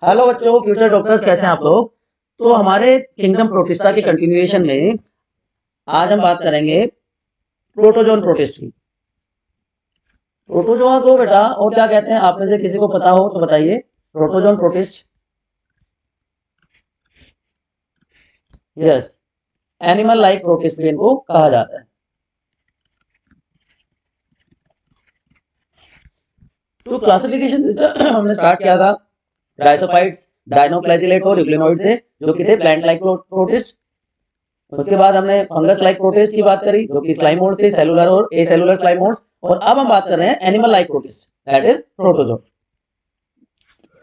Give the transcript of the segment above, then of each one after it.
Hello बच्चों, future doctors कैसे हैं आप लोग। तो हमारे किंगडम प्रोटिस्टा के कंटिन्यूएशन में आज हम बात करेंगे प्रोटोजोन प्रोटिस्ट की। प्रोटोजोआ को बेटा और क्या कहते हैं, आप में से किसी को पता हो तो बताइए। Protozoan protist, yes, animal like protist भी इनको कहा जाता है। तो क्लासिफिकेशन सिस्टम हमने स्टार्ट किया था डाइसोफाइट्स, डायनोफ्लैजिलेट और यूग्लिनोइड से, जो कि थे प्लांट लाइक प्रोटिस्ट। उसके बाद हमने फंगस लाइक प्रोटिस्ट की बात करी, जो कि स्लाइमोड थे, सेलुलर और ए सेलुलर स्लाइमोड। और अब हम बात कर रहे हैं animal like protist, that is protozoa.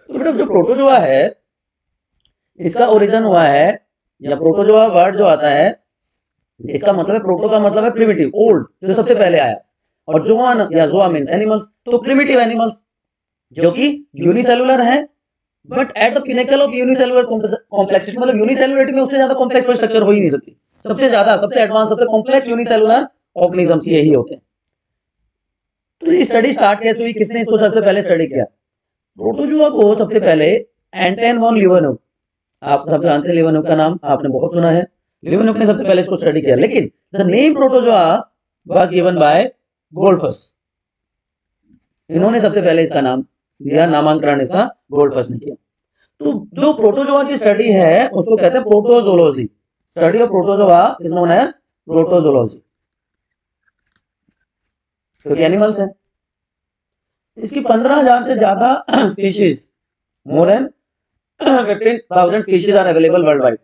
तो बेटा जो प्रोटोजोआ है, इसका ओरिजिन हुआ है, या प्रोटोजोआ वर्ड जो आता है, इसका मतलब है, प्रोटो का मतलब है प्रिमिटिव, ओल्ड, जो सबसे पहले आया। और जोआन या जोआ मीन्स एनिमल्स, तो प्रिमिटिव एनिमल्स जो कि यूनिसेलुलर है, but at the pinnacle of unicellular complexity, मतलब यूनिसेलुलरिटी में उससे ज्यादा कॉम्प्लेक्स कोई स्ट्रक्चर हो ही नहीं सकती। सबसे ज्यादा, सबसे एडवांस, सबसे कॉम्प्लेक्स यूनिसेलुलर ऑर्गेनिजम्स यही होते हैं। तो ये स्टडी स्टार्ट कैसे हुई, किसने इसको सबसे पहले स्टडी किया? प्रोटोजोआ को सबसे पहले एंटन वॉन लीवेनहुक, आप सब जानते हैं लीवेनहुक का नाम आपने बहुत सुना है। लीवेनहुक ने सबसे पहले इसको स्टडी किया, लेकिन the name protozoa was given by Goldfuss. इन्होंने सबसे पहले इसका नाम दिया, नामांकन इसका गोल्डफस ने किया। तो जो प्रोटोजोआ की स्टडी है उसको कहते हैं protozoology. Study of protozoa is known as protozoology, क्योंकि एनिमल्स है। इसकी 15,000 से ज्यादा species, more than 15,000 species are available worldwide.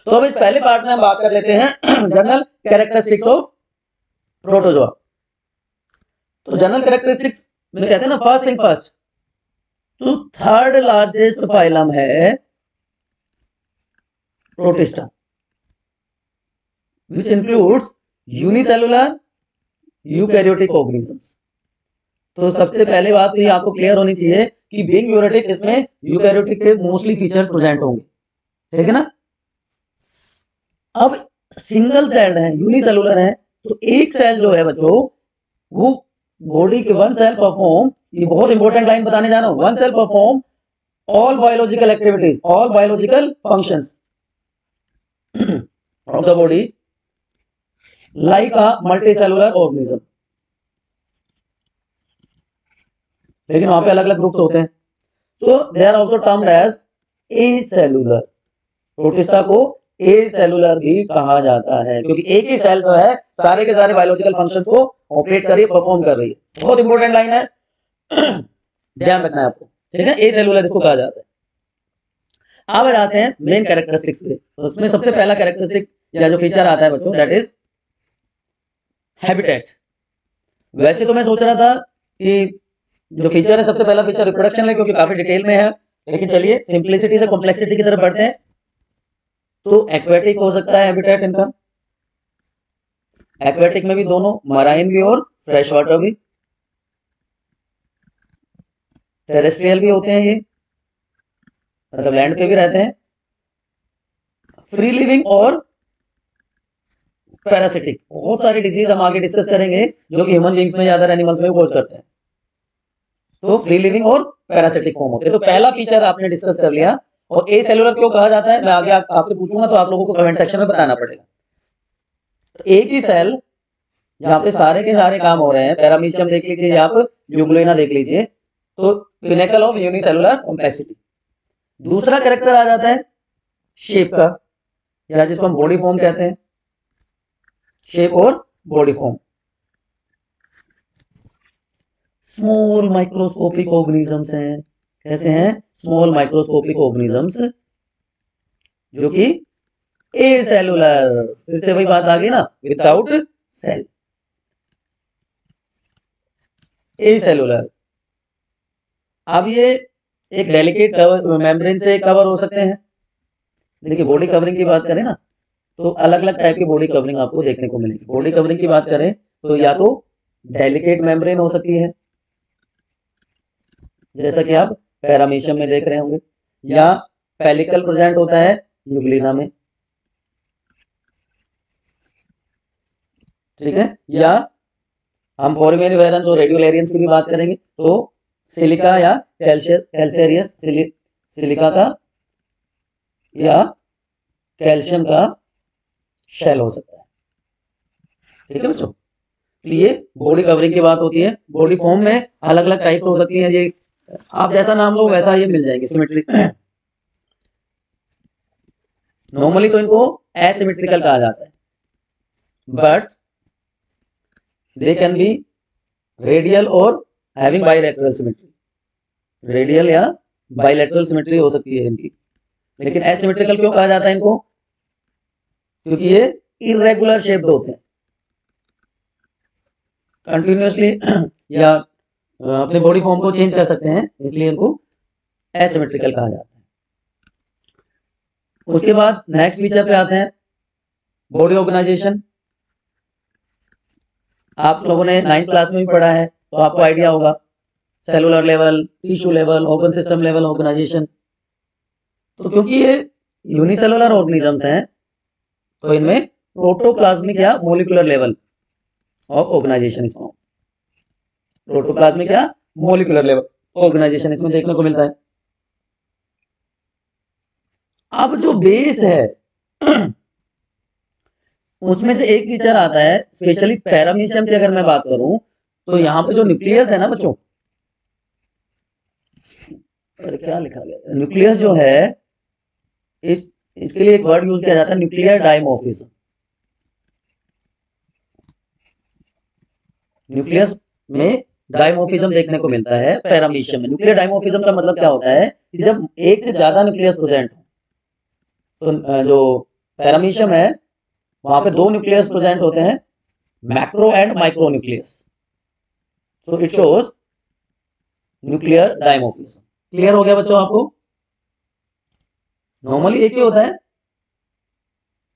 तो अब इस पहले पार्ट में हम बात कर लेते हैं जनरल कैरेक्टरिस्टिक्स ऑफ प्रोटोजोआ। तो जनरल कैरेक्टरिस्टिक्स में कहते हैं ना, फर्स्ट थिंग फर्स्ट, तो थर्ड लार्जेस्ट फाइलम है protista, which includes unicellular eukaryotic organisms. तो सबसे पहले बात तो ये आपको क्लियर होनी चाहिए कि बीइंग यूकैरियोटिक, इसमें यूकैरियोटिक के मोस्टली फीचर्स प्रेजेंट होंगे, ठीक है ना। अब सिंगल सेल्ड है, यूनिसेलुलर है, तो एक सेल जो है बच्चों, वो बॉडी के वन सेल परफॉर्म, ये बहुत इंपॉर्टेंट लाइन बताने जा रहा हूं, one cell perform all biological activities, all biological functions of the body like a multicellular organism. लेकिन वहां पे अलग अलग ग्रुप्स होते हैं। So they are also termed as acellular. Protista को ए सेलुलर भी कहा जाता है, क्योंकि एक ही सेल जो है सारे के सारे बायोलॉजिकल फंक्शंस को ऑपरेट कर रही है, परफॉर्म कर रही है। बहुत इंपॉर्टेंट लाइन है, ध्यान रखना है आपको, ठीक है। ए सेलुलर इसको कहा जाता है। अब आ जाते हैं मेन कैरेक्टरिस्टिक्स पे। तो उसमें सबसे पहला कैरेक्टरिस्टिक या जो फीचर आता है बच्चों, दैट इज हैबिटेट। वैसे तो मैं सोच रहा था कि जो फीचर है, सबसे पहला फीचर रिप्रोडक्शन है, क्योंकि काफी डिटेल में है, लेकिन चलिए सिंप्लिसिटी से कॉम्प्लेक्सिटी की तरफ बढ़ते हैं। तो एक्वेटिक हो सकता है हैबिटेट इनका, एक्वेटिक में भी दोनों, मराइन भी और फ्रेश वाटर भी। टेरेस्ट्रियल भी होते हैं ये, मतलब लैंड पे भी रहते हैं। फ्री लिविंग और पैरासिटिक, बहुत सारी डिजीज हम आगे डिस्कस करेंगे जो कि ह्यूमन बींग्स में या अदर एनिमल्स में कोज करते हैं। तो फ्री लिविंग और पैरासिटिक फॉर्म होते हैं। तो पहला फीचर आपने डिस्कस कर लिया। और ए सेलुलर क्यों कहा जाता है, मैं आगे आपसे पूछूंगा, तो आप लोगों को कमेंट सेक्शन में बताना पड़ेगा। तो एक ही सेल जहां पे सारे के सारे काम हो रहे हैं, पैरामीशियम देख लीजिए या आप यूग्लोइना देख लीजिए, तो पिनेकल ऑफ यूनिसेलुलर कॉम्प्लेक्सिटी। दूसरा कैरेक्टर आ जाता है शेप का, या जिसको हम बॉडी फॉर्म कहते हैं, शेप और body form. Small microscopic organisms हैं, कैसे हैं? स्मॉल माइक्रोस्कोपिक ऑर्गेनिजम्स जो कि ए सेलुलर, फिर से वही बात आ गई ना, विदाउट सेल, ए सेलुलर। अब ये एक डेलिकेट कवर मेम्ब्रेन से कवर हो सकते हैं। देखिए बॉडी कवरिंग की बात करें ना, तो अलग अलग टाइप की बॉडी कवरिंग आपको देखने को मिलेगी। बॉडी कवरिंग की बात करें तो या तो डेलिकेट मेम्ब्रेन हो सकती है, जैसा कि आप पैरामीशियम में देख रहे होंगे, या पेलिकल प्रेजेंट होता है यूग्लिना में, ठीक है। या हम फोरामेनिवेरेंस और रेडियोलेरियंस की भी बात करेंगे, तो सिलिका या कैल्शियरियस सिलिका का या कैल्शियम का शेल हो सकता है। ठीक है बच्चों, ये बॉडी कवरिंग की बात होती है। बॉडी फॉर्म में अलग अलग टाइप हो सकती है, ये आप जैसा नाम लो वैसा ये मिल जाएंगे। सिमेट्री नॉर्मली तो इनको एसिमेट्रिकल कहा जाता है, but they can be radial और हैविंग बाइलैटरल सिमेट्री। रेडियल या बाइलैटरल सिमेट्री हो सकती है इनकी। लेकिन एसिमेट्रिकल क्यों कहा जाता है इनको? क्योंकि ये इरेगुलर शेप्ड होते हैं, कंटिन्यूसली या अपने बॉडी फॉर्म को चेंज कर सकते हैं, इसलिए इनको एसिमेट्रिकल कहा जाता है। उसके बाद नेक्स्ट फीचर पे आते हैं बॉडी ऑर्गेनाइजेशन। आप लोगों ने 9th क्लास में भी पढ़ा है, तो आपको आइडिया होगा cellular level, tissue level, organ system level organization. तो क्योंकि ये यूनिसेलुलर ऑर्गेनिजम्स हैं, तो इनमें प्रोटोप्लाज्मिक या मोलिकुलर लेवल ऑफ ऑर्गेनाइजेशन इसमें प्रोटोप्लाज्मिक या मोलिकुलर लेवल ऑर्गेनाइजेशन इसमें देखने को मिलता है। अब जो बेस है उसमें से एक फीचर आता है स्पेशली पैरामीशियम की। अगर मैं बात करूं तो यहाँ पे जो न्यूक्लियस है ना बच्चों, क्या लिखा गया, न्यूक्लियस जो है इसके लिए एक वर्ड यूज किया जाता है, न्यूक्लियर डायमॉर्फिज्म। न्यूक्लियस में डायमॉर्फिज्म देखने को मिलता है पैरामीशियम में। न्यूक्लियर डायमॉर्फिज्म का मतलब क्या होता है कि जब एक से ज्यादा न्यूक्लियस प्रेजेंट हो, तो जो पैरामीशियम है वहां पे 2 न्यूक्लियस प्रेजेंट होते हैं, macro and micro nucleus. So it shows nuclear dimorphism. Clear हो गया बच्चों आपको? नॉर्मली एक ही होता है,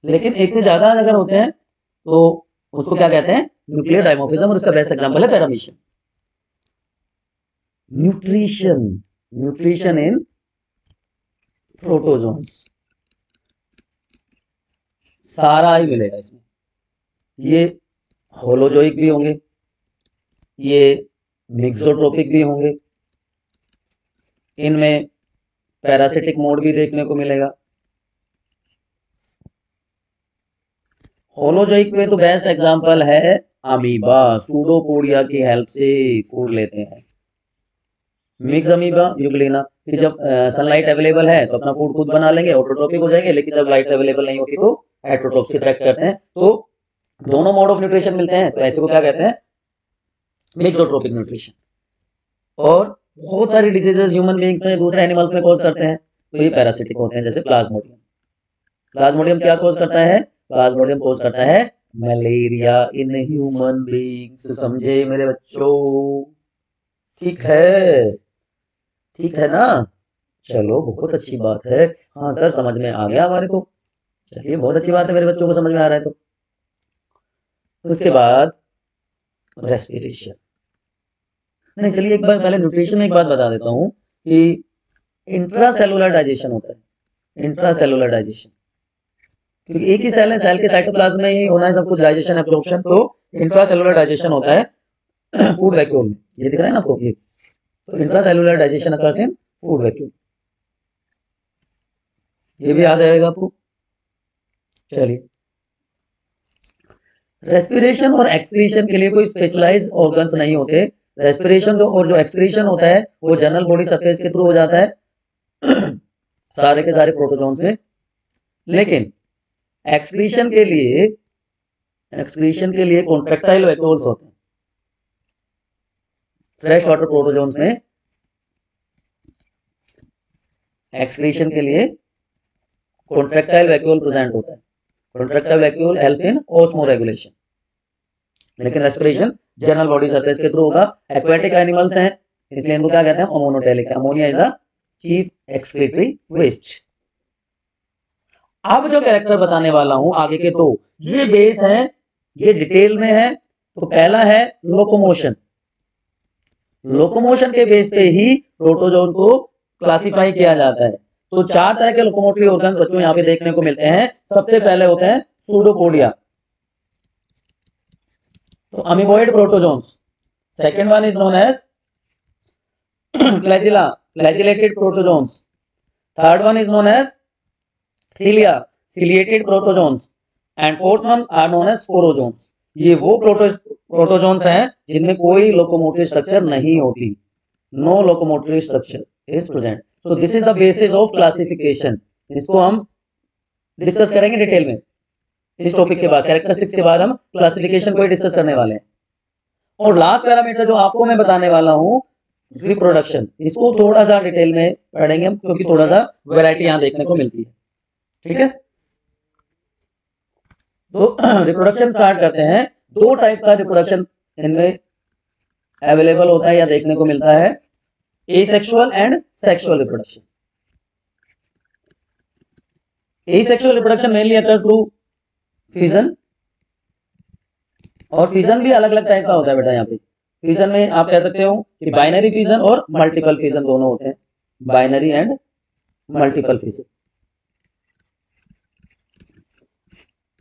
लेकिन एक से ज्यादा अगर होते हैं तो उसको क्या कहते हैं? Nuclear dimorphism. और उसका बेस्ट एग्जांपल है paramecium. Nutrition, nutrition in protozoans सारा ही मिलेगा इसमें। ये होलोजोइक भी होंगे, ये मिक्सोट्रोपिक भी होंगे, इनमें पैरासिटिक मोड भी देखने को मिलेगा। होलोजोइक में तो बेस्ट एग्जांपल है अमीबा, सूडोपोडिया की हेल्प से फूड लेते हैं। मिक्स अमीबा, यूग्लिना, कि जब सनलाइट अवेलेबल है तो अपना फूड खुद बना लेंगे, ऑटोट्रोपिक हो जाएंगे, लेकिन जब लाइट अवेलेबल नहीं होती तो हेटरोट्रोप्स की तरह करते हैं। तो दोनों मोड ऑफ न्यूट्रिशन मिलते हैं, तो ऐसे को क्या कहते हैं? मिक्सोट्रोपिक न्यूट्रिशन। और बहुत सारी डिजीजेस ह्यूमन बीइंग्स में, दूसरे एनिमल्स में कॉज करते हैं, तो ये पैरासिटिक होते हैं, जैसे प्लाज्मोडियम। प्लाज्मोडियम क्या कॉज करता है? प्लाज्मोडियम कॉज करता है मलेरिया इन ह्यूमन बीइंग्स। समझे मेरे बच्चों? ठीक है, ठीक है ना? चलो बहुत अच्छी बात है। हाँ सर समझ में आ गया हमारे को। चलिए बहुत अच्छी बात है, मेरे बच्चों को समझ में आ रहा है। तो उसके बाद रेस्पिरेशन। नहीं चलिए एक बार पहले न्यूट्रिशन में एक बात बता देता हूं कि इंट्रासेलुलर डाइजेशन होता है। इंट्रासेलुलर डाइजेशन, क्योंकि एक ही सेल है, सेल के साइटोप्लाज्म में ही होना है सब कुछ, डाइजेशन एब्जॉर्प्शन। तो इंट्रासेलुलर डाइजेशन होता है फूड वैक्यूल में। ये दिख रहा है ना आपको, ये तो intracellular digestion occurs in food vacuole. ये भी याद रहेगा आपको। चलिए, रेस्पिरेशन और एक्सक्रीशन के लिए कोई स्पेशलाइज्ड ऑर्गन्स नहीं होते। रेस्पिरेशन और जो एक्सक्रीशन होता है वो जनरल बॉडी सरफेस के थ्रू हो जाता है सारे के सारे प्रोटोजोन्स में। लेकिन एक्सक्रीशन के लिए कॉन्ट्रैक्टाइल वैक्यूल्स होते हैं। फ्रेश वाटर प्रोटोजोन्स में एक्सक्रीशन के लिए कॉन्ट्रैक्टाइल वैक्यूल प्रेजेंट होता है। Contractile vacuole help in osmoregulation. लेकिन रेस्पिरेशन जनरल बॉडी सरफेस के थ्रू होगा। एक्वेटिक एनिमल्स हैं, इसलिए इनको क्या कहते हैं? Ammonotelic. Ammonia is the chief excretory waste. अब जो कैरेक्टर बताने वाला हूं आगे के, तो ये बेस है, ये डिटेल में है। तो पहला है लोकोमोशन। लोकोमोशन के बेस पे ही प्रोटोजोन को क्लासिफाई किया जाता है। तो 4 तरह के लोकोमोटरी ऑर्गन्स बच्चों यहां पे देखने को मिलते हैं। सबसे पहले होते हैं सूडोपोडिया, तो amoeboid protozoans. Second one is known as flagella, flagellated protozoans. Third one is known as cilia, ciliated protozoans, and fourth one are known as sporozoans. ये वो प्रोटोजोन्स हैं जिनमें कोई लोकोमोटिव स्ट्रक्चर नहीं होती, no locomotive structure is present. So this is the basis of classification. इसको हम discuss करेंगे डिटेल में इस टॉपिक के बाद, कैरेक्टरिस्टिक्स के बाद हम क्लासिफिकेशन को ही डिस्कस करने वाले हैं। और लास्ट पैरामीटर जो आपको मैं बताने वाला हूं, रिप्रोडक्शन, इसको थोड़ा सा डिटेल में पढ़ेंगे हम, क्योंकि थोड़ा सा वैरायटी यहां देखने को मिलती है। ठीक है, तो रिप्रोडक्शन स्टार्ट करते हैं। दो टाइप का रिप्रोडक्शन इनमें अवेलेबल होता है या देखने को मिलता है, asexual and sexual reproduction. Asexual reproduction mainly occurs through fission, और फिजन भी अलग अलग टाइप का होता है बेटा। यहाँ पे फिजन में आप कह सकते हो कि बाइनरी फिजन और मल्टीपल फिजन दोनों होते हैं, binary and multiple fission.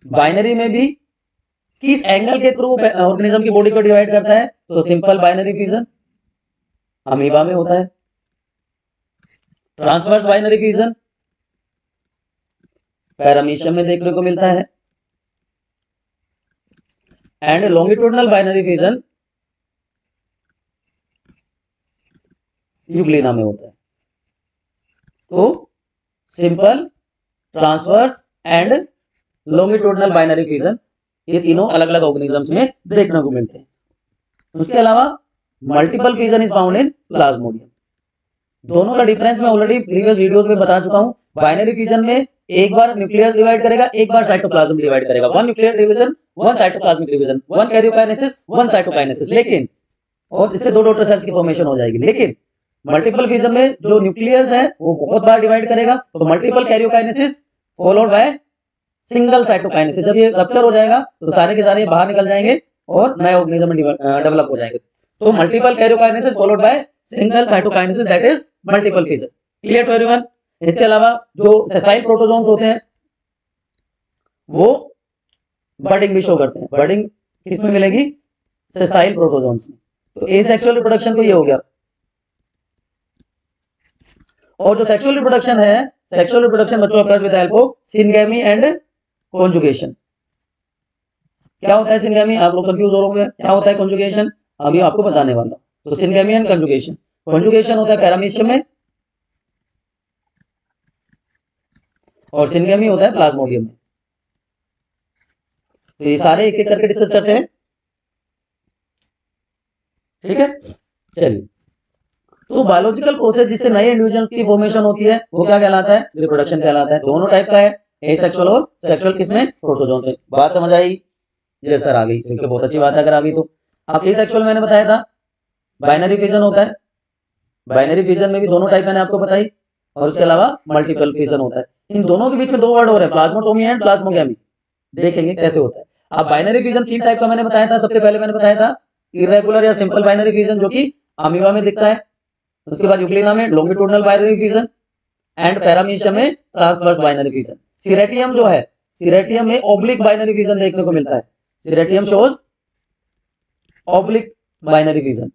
Binary में भी किस एंगल के थ्रू ऑर्गेनिज्म की बॉडी को डिवाइड करता है, तो सिंपल बाइनरी फिजन अमीबा में होता है, ट्रांसवर्स बाइनरी फिजन पैरामीशियम में देखने को मिलता है, and longitudinal binary fission Euglena में होता है। तो simple, transverse and longitudinal binary fission, ये तीनों अलग अलग ऑर्गेनिजम्स में देखने को मिलते हैं। उसके अलावा multiple fission is found in Plasmodium. दोनों का डिफरेंस मैं ऑलरेडी प्रीवियस वीडियोस में बता चुका हूं। बाइनरी फिजन में एक बार न्यूक्लियस डिवाइड करेगा, एक बार साइटोप्लाज्म डिवाइड करेगा, one nuclear division, one cytoplasmic division, one karyokinesis, one cytokinesis, लेकिन और इससे दो डॉटर सेल्स की फॉर्मेशन हो जाएगी। लेकिन मल्टीपल फिजन में जो न्यूक्लियस है वो बहुत बार डिवाइड करेगा, तो multiple karyokinesis followed by single cytokinesis. जब ये रप्चर हो जाएगा तो सारे के सारे बाहर निकल जाएंगे और नए ऑर्गेनिज्म डेवलप हो जाएंगे। तो multiple karyokinesis followed by single cytokinesis, that is multiple fission. Clear to everyone? इसके अलावा जो सेसाइल प्रोटोजोन्स होते हैं वो बर्डिंग भी शो करते हैं। बर्डिंग किसमें मिलेगी? सेसाइल प्रोटोजोन्स में। तो एसेक्सुअल रिप्रोडक्शन तो ये हो गया। और जो सेक्सुअल रिप्रोडक्शन है, सेक्सुअल रिप्रोडक्शन बच्चों occurs with help of syngamy and conjugation. क्या होता है सिनगेमी? आप लोग कंफ्यूज हो रहे होंगे, क्या होता है कॉन्जुगेशन? अभी आपको बताने वाला। तो सिनगेमी एंड कंजुगेशन, कॉन्जुगेशन होता है पैरामीशियम में और सिनगेमी होता है प्लाज्मोडियम में। तो ये सारे एक एक करके डिस्कस करते हैं। ठीक है, चलिए। तो बायोलॉजिकल प्रोसेस जिससे नए इंडिविजुअल की फॉर्मेशन होती है वो क्या कहलाता है? रिप्रोडक्शन कहलाता है। दोनों टाइप का है, एसेक्सुअल और सेक्सुअल। किसमें? प्रोटोजोन में। बात समझ आई? ये सर आ गई, ठीक है, बहुत अच्छी बात है अगर आ गई तो। अब एसेक्सुअल मैंने बताया था बाइनरी फिजन होता है, बाइनरी फिजन में भी दोनों टाइप मैंने आपको बताई, और उसके अलावा मल्टीपल फिजन होता है। इन दोनों के बीच में दो वर्ड हो रहे हैं, प्लाज्मोटोमी एंड प्लाज्मोगेमी। देखेंगे कैसे होता है। अब बाइनरी फिजन तीन टाइप का मैंने बताया था। सबसे पहले मैंने बताया था इरेगुलर या सिंपल बाइनरी फिजन, जो कि अमीबा में दिखता है। उसके बाद यूग्लिना में longitudinal binary fission, and paramecium में ट्रांसवर्स बाइनरी फिजन। सिरेटियम जो है, सिरेटियम में ऑब्लिक बाइनरी फिजन देखने को मिलता है। Ceratium shows oblique binary fission.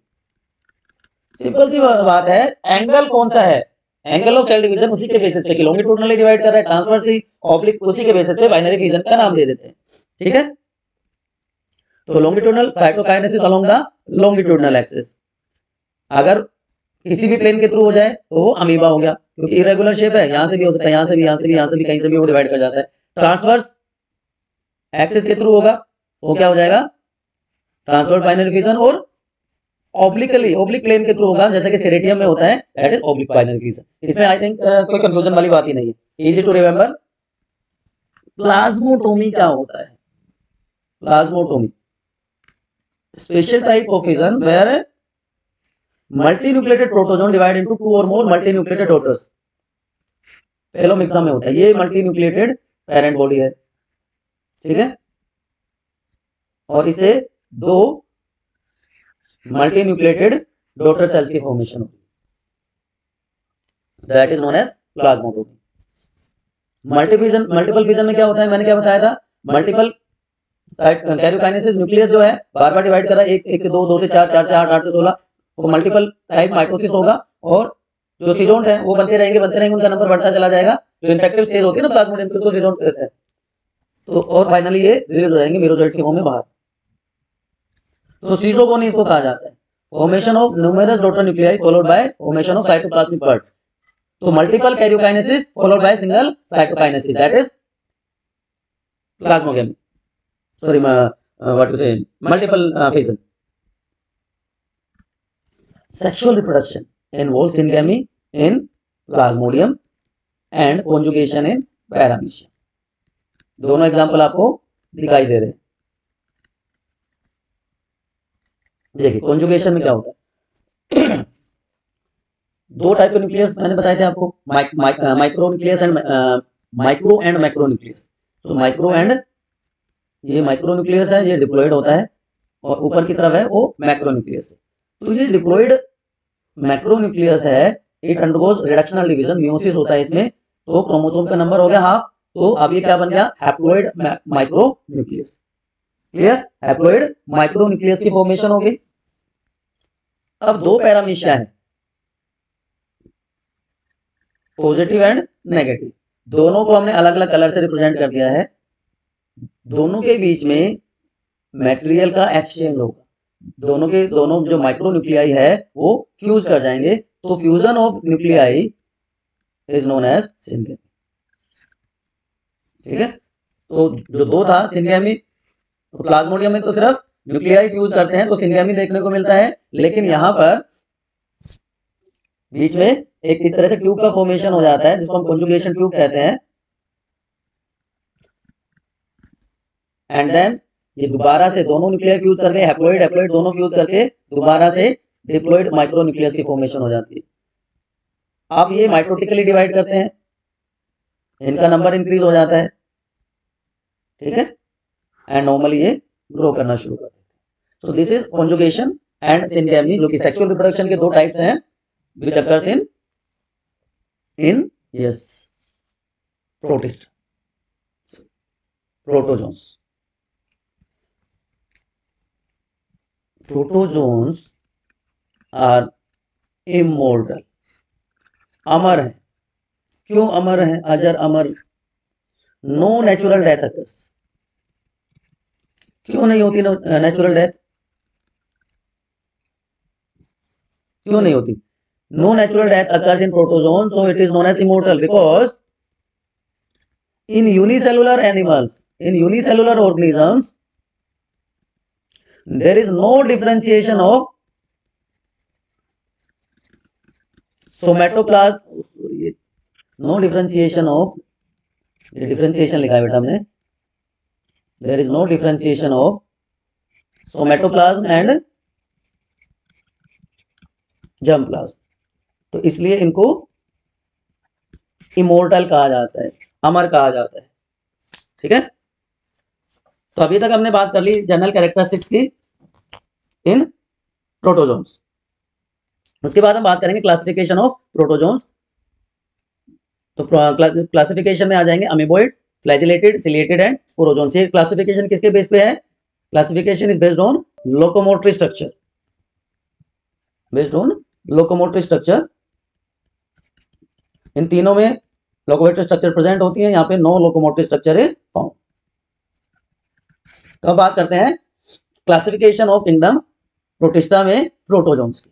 Simple सी बात है, एंगल कौन सा है? एंगल ऑफ सेल डिवीजन उसी के बेसिस पे कि लॉन्गिट्यूडनली डिवाइड कर रहा है, ट्रांसवर्स ऑब्लिक, उसी के बेसिस पे बाइनरी फिजन का नाम दे देते हैं। ठीक है, तो longitudinal cytokinesis along the longitudinal axis. अगर किसी भी प्लेन के थ्रू हो जाए तो वो अमीबा हो गया, क्योंकि इरेगुलर शेप है, यहां से भी हो सकता है, यहां से भी, यहां से भी, यहां से भी, कहीं से भी वो डिवाइड कर जाता है। ट्रांसवर्स एक्सिस के थ्रू होगा वो क्या हो जाएगा? Transverse binary fission. और ऑब्लिकली, ऑब्लिक प्लेन के थ्रू होगा, जैसे कि सिरेटियम में होता है, that is oblique binary fission. इसमें आई थिंक कोई कंफ्यूजन वाली बात ही नहीं है, इजी टू रिमेंबर। प्लाज्मोटोमी क्या होता है? Plasmotomy special type of fission where multinucleated protozoan divide into two और मोर मल्टीन्यूक्लिएटेड डॉटर्स। पेलोमिक्सा में होता है, ये मल्टीन्यूक्लिएटेड पेरेंट बॉडी है। ठीक है, और इसे दो मल्टीन्यूक्लिएटेड डॉटर सेल्स की फॉर्मेशन होती है, that is known as plasmotomy. Multiple fission में क्या होता है? मैंने क्या बताया था? मल्टीपल कैरियोकाइनेसिस, न्यूक्लियस जो है बार बार डिवाइड कर रहा है, एक से दो, दो से चार, चार से आठ, आठ से 16, वो मल्टीपल टाइप माइटोसिस होगा। और जो सीजोन्ट है वो बनते रहेंगे, उनका नंबर बढ़ता चला जाएगा। जो इन्फेक्टिव स्टेज होती है ना प्लाज्मोडियम की, उसको सीजोन्ट कहते हैं। तो और फाइनली ये रिलीज हो जाएंगे मीरोजोइट्स के फॉर्म में बाहर। तो सीजोगोनी इसको कहा जाता है, formation of numerous daughter nuclei followed by formation of cytoplasmic bud. तो multiple karyokinesis followed by single cytokinesis, that is plasmogamy, sorry what to say, multiple fission. Sexual reproduction involves syngamy in plasmodium and conjugation in paramecia। दोनों example आपको दिखाई दे रहे हैं। देखिए conjugation में क्या होता है, दो टाइप के न्यूक्लियस मैंने बताए थे आपको, micro nucleus and micro and macro nucleus. तो माइक्रो एंड, ये माइक्रो न्यूक्लियस है, ये डिप्लॉइड होता है, और ऊपर की तरफ है वो मैक्रो न्यूक्लियस है। तो ये डिप्लॉइड मैक्रो न्यूक्लियस है, it undergoes reductional division, meiosis होता है इसमें। तो क्रोमोसोम का नंबर हो गया हाफ, तो अब ये क्या बन गया, haploid micro nucleus. Clear, haploid micro nucleus की फॉर्मेशन हो गई। अब दो पैरामीशिया है, पॉजिटिव एंड नेगेटिव, दोनों को हमने अलग अलग कलर से रिप्रेजेंट कर दिया है। दोनों के बीच में मटेरियल का एक्सचेंज होगा, दोनों जो माइक्रो न्यूक्लियाई है वो फ्यूज कर जाएंगे। तो fusion of nuclei is known as syngamy. ठीक है, तो जो दो था सिंगेमी, तो प्लाज्मोडियम में तो सिर्फ न्यूक्लियाई फ्यूज करते हैं तो सिंगेमी देखने को मिलता है, लेकिन यहां पर बीच में एक इस तरह से ट्यूब का फॉर्मेशन हो जाता है जिसको हम कॉन्जुगेशन ट्यूब कहते हैं। एंड देन ये दोबारा से दोनों न्यूक्लियर फ्यूज करके, हैप्लॉइड हैप्लॉइड दोनों फ्यूज करके दोबारा से डिप्लॉइड माइक्रो न्यूक्लियस की फॉर्मेशन हो जाती है। अब ये माइटोटिकली डिवाइड करते हैं, इनका नंबर इंक्रीज हो जाता है। ठीक है, एंड नॉर्मली ये ग्रो करना शुरू करते हैं। So this is conjugation and syngamy, जो कि सेक्सुअल रिप्रोडक्शन के दो टाइप्स हैं which occurs in this protist, protozoans. Protozoans are immortal, अमर है। क्यों अमर है, अजर अमर, नो नेचुरल डेथ अकर्स। क्यों नहीं होती नेचुरल डेथ, क्यों नहीं होती, no natural death occurs in protozoan, so it is known as immortal because in unicellular animals, in unicellular organisms there is no differentiation of somatoplasm, no differentiation of, differentiation लिखा है बेटा हमने, there is no differentiation of somatoplasm and germplasm, तो इसलिए इनको immortal कहा जाता है, अमर कहा जाता है। ठीक है, तो अभी तक हमने बात कर ली जनरल कैरेक्टरिस्टिक्स की इन प्रोटोजोन्स। उसके बाद हम बात करेंगे क्लासिफिकेशन ऑफ प्रोटोजोन्स। तो क्लासिफिकेशन में आ जाएंगे amoeboid, flagellated, ciliated and sporozoans. ये क्लासिफिकेशन किसके बेस पे है, classification is based on locomotory structure, based on locomotory structure. इन तीनों में लोकोमोटरी स्ट्रक्चर प्रेजेंट होती है, यहाँ पे no locomotory structure is found. तो अब बात करते हैं क्लासिफिकेशन ऑफ किंगडम प्रोटिस्टा में प्रोटोजोन्स की।